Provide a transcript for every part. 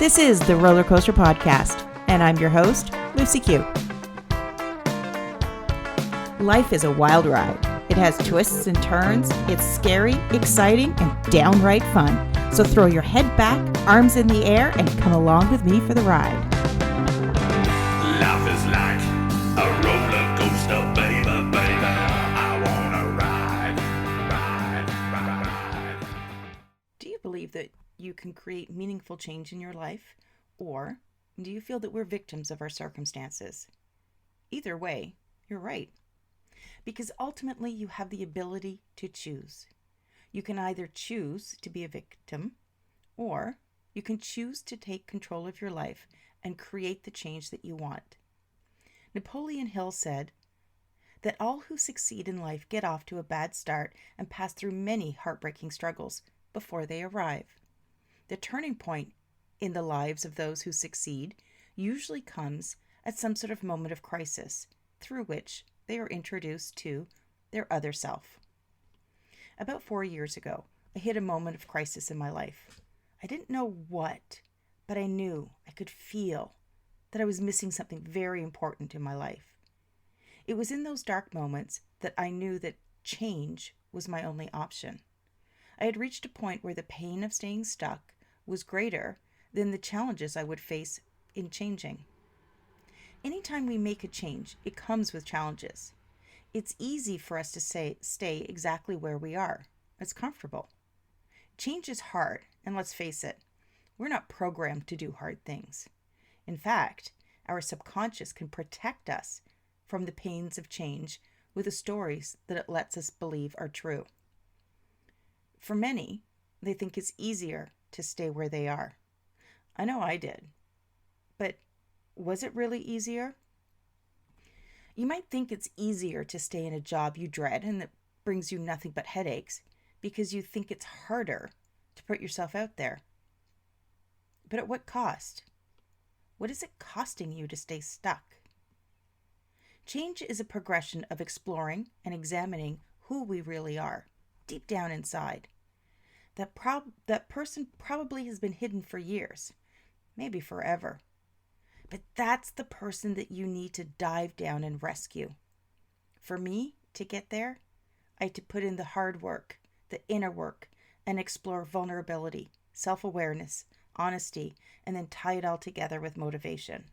This is the Roller Coaster Podcast, and I'm your host, Lucy Q. Life is a wild ride. It has twists and turns. It's scary, exciting, and downright fun. So throw your head back, arms in the air, and come along with me for the ride. Life is like a roller coaster, baby, baby. I wanna ride. Do you believe that you can create meaningful change in your life? Or do you feel that we're victims of our circumstances? Either way, you're right. Because ultimately you have the ability to choose. You can either choose to be a victim, or you can choose to take control of your life and create the change that you want. Napoleon Hill said that all who succeed in life get off to a bad start and pass through many heartbreaking struggles before they arrive. The turning point in the lives of those who succeed usually comes at some sort of moment of crisis through which they are introduced to their other self. About 4 years ago, I hit a moment of crisis in my life. I didn't know what, but I knew, I could feel that I was missing something very important in my life. It was in those dark moments that I knew that change was my only option. I had reached a point where the pain of staying stuck was greater than the challenges I would face in changing. Anytime we make a change, it comes with challenges. It's easy for us to stay exactly where we are. It's comfortable. Change is hard, and let's face it, we're not programmed to do hard things. In fact, our subconscious can protect us from the pains of change with the stories that it lets us believe are true. For many, they think it's easier to stay where they are. I know I did. But was it really easier? You might think it's easier to stay in a job you dread and that brings you nothing but headaches because you think it's harder to put yourself out there. But at what cost? What is it costing you to stay stuck? Change is a progression of exploring and examining who we really are, deep down inside. That person probably has been hidden for years, maybe forever. But that's the person that you need to dive down and rescue. For me, to get there, I had to put in the hard work, the inner work, and explore vulnerability, self-awareness, honesty, and then tie it all together with motivation.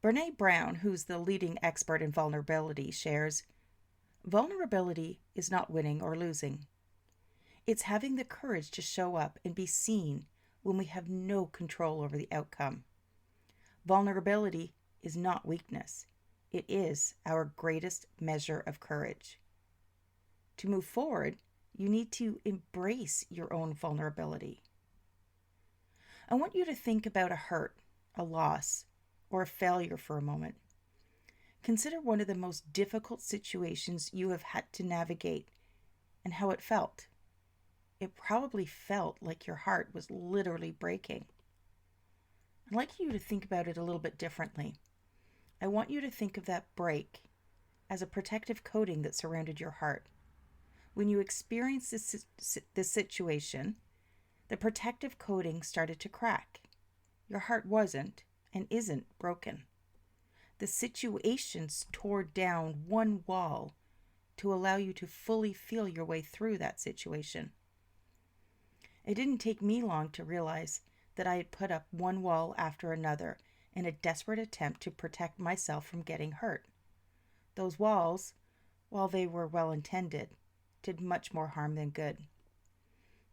Brené Brown, who's the leading expert in vulnerability, shares, "Vulnerability is not winning or losing. It's having the courage to show up and be seen when we have no control over the outcome. Vulnerability is not weakness. It is our greatest measure of courage. To move forward, you need to embrace your own vulnerability." I want you to think about a hurt, a loss, or a failure for a moment. Consider one of the most difficult situations you have had to navigate and how it felt. It probably felt like your heart was literally breaking. I'd like you to think about it a little bit differently. I want you to think of that break as a protective coating that surrounded your heart. When you experienced this situation, the protective coating started to crack. Your heart wasn't and isn't broken. The situations tore down one wall to allow you to fully feel your way through that situation. It didn't take me long to realize that I had put up one wall after another in a desperate attempt to protect myself from getting hurt. Those walls, while they were well intended, did much more harm than good.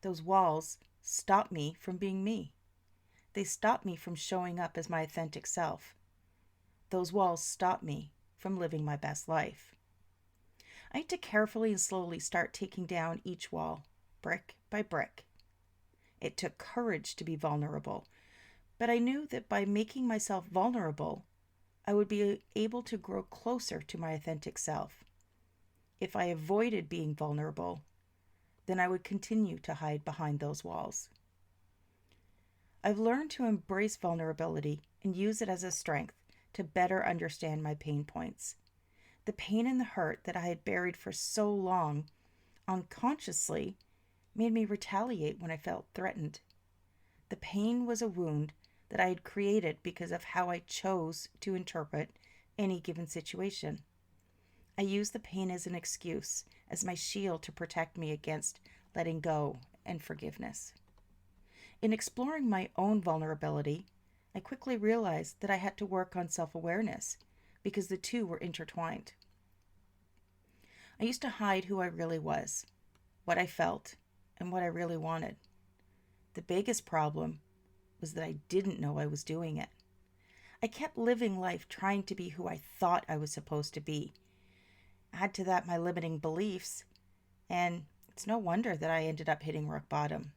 Those walls stopped me from being me. They stopped me from showing up as my authentic self. Those walls stopped me from living my best life. I had to carefully and slowly start taking down each wall, brick by brick. It took courage to be vulnerable, but I knew that by making myself vulnerable, I would be able to grow closer to my authentic self. If I avoided being vulnerable, then I would continue to hide behind those walls. I've learned to embrace vulnerability and use it as a strength to better understand my pain points. The pain and the hurt that I had buried for so long unconsciously made me retaliate when I felt threatened. The pain was a wound that I had created because of how I chose to interpret any given situation. I used the pain as an excuse, as my shield to protect me against letting go and forgiveness. In exploring my own vulnerability, I quickly realized that I had to work on self-awareness because the two were intertwined. I used to hide who I really was, what I felt, and what I really wanted. The biggest problem was that I didn't know I was doing it. I kept living life trying to be who I thought I was supposed to be. Add to that my limiting beliefs, and it's no wonder that I ended up hitting rock bottom.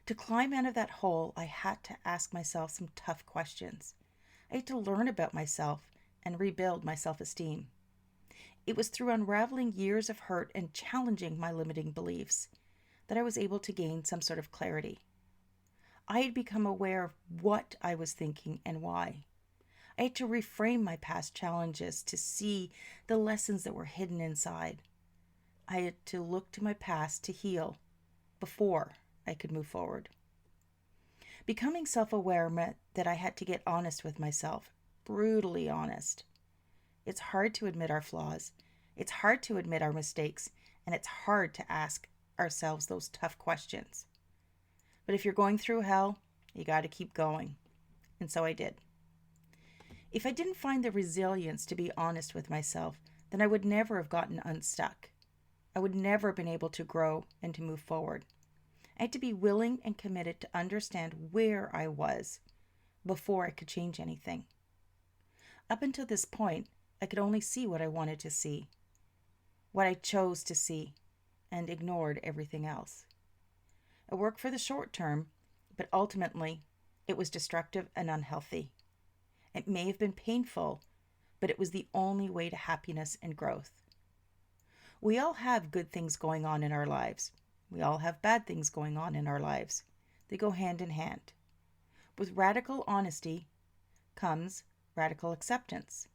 To climb out of that hole, I had to ask myself some tough questions. I had to learn about myself and rebuild my self-esteem. It was through unraveling years of hurt and challenging my limiting beliefs that I was able to gain some sort of clarity. I had become aware of what I was thinking and why. I had to reframe my past challenges to see the lessons that were hidden inside. I had to look to my past to heal before I could move forward. Becoming self-aware meant that I had to get honest with myself, brutally honest. It's hard to admit our flaws. It's hard to admit our mistakes, and it's hard to ask ourselves those tough questions. But if you're going through hell, you got to keep going. And so I did. If I didn't find the resilience to be honest with myself, then I would never have gotten unstuck. I would never have been able to grow and to move forward. I had to be willing and committed to understand where I was before I could change anything. Up until this point, I could only see what I wanted to see, what I chose to see, and ignored everything else. It worked for the short term, but ultimately, it was destructive and unhealthy. It may have been painful, but it was the only way to happiness and growth. We all have good things going on in our lives. We all have bad things going on in our lives. They go hand in hand. With radical honesty comes radical acceptance.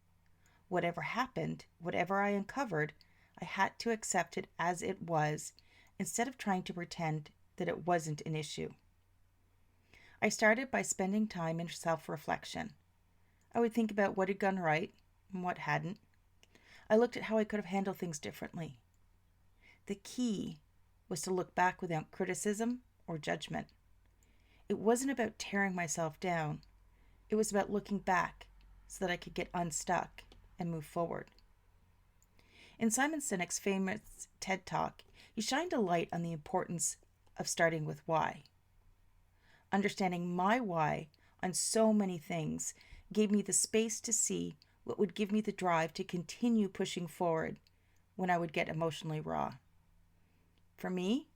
Whatever happened, whatever I uncovered, I had to accept it as it was instead of trying to pretend that it wasn't an issue. I started by spending time in self-reflection. I would think about what had gone right and what hadn't. I looked at how I could have handled things differently. The key was to look back without criticism or judgment. It wasn't about tearing myself down. It was about looking back so that I could get unstuck and move forward. In Simon Sinek's famous TED Talk, he shined a light on the importance of starting with why. Understanding my why on so many things gave me the space to see what would give me the drive to continue pushing forward when I would get emotionally raw. For me,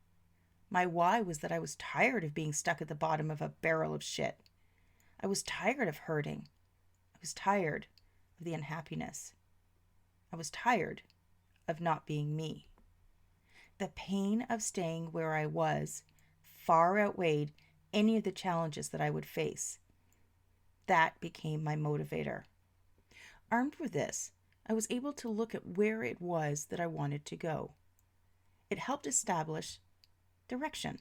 my why was that I was tired of being stuck at the bottom of a barrel of shit. I was tired of hurting. I was tired of the unhappiness. I was tired of not being me. The pain of staying where I was far outweighed any of the challenges that I would face. That became my motivator. Armed with this, I was able to look at where it was that I wanted to go. It helped establish direction.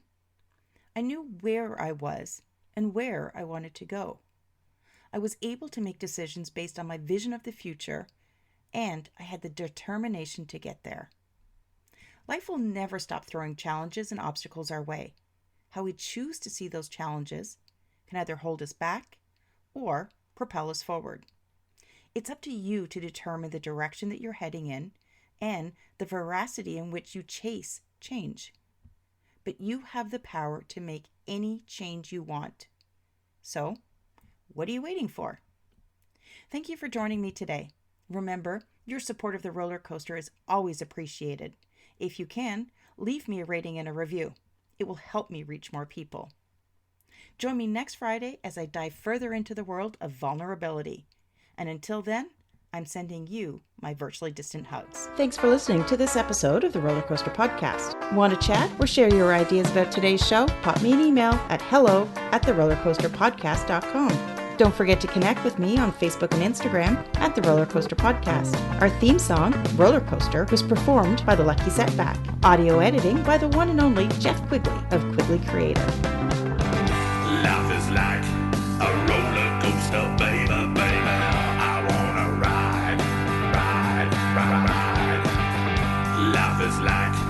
I knew where I was and where I wanted to go. I was able to make decisions based on my vision of the future, and I had the determination to get there. Life will never stop throwing challenges and obstacles our way. How we choose to see those challenges can either hold us back or propel us forward. It's up to you to determine the direction that you're heading in and the veracity in which you chase change. But you have the power to make any change you want. So, what are you waiting for? Thank you for joining me today. Remember, your support of the roller coaster is always appreciated. If you can, leave me a rating and a review. It will help me reach more people. Join me next Friday as I dive further into the world of vulnerability. And until then, I'm sending you my virtually distant hugs. Thanks for listening to this episode of the Roller Coaster Podcast. Want to chat or share your ideas about today's show? Pop me an email at hello@therollercoasterpodcast.com. Don't forget to connect with me on Facebook and Instagram at The Roller Coaster Podcast. Our theme song, Roller Coaster, was performed by The Lucky Setback. Audio editing by the one and only Jeff Quigley of Quigley Creative. was like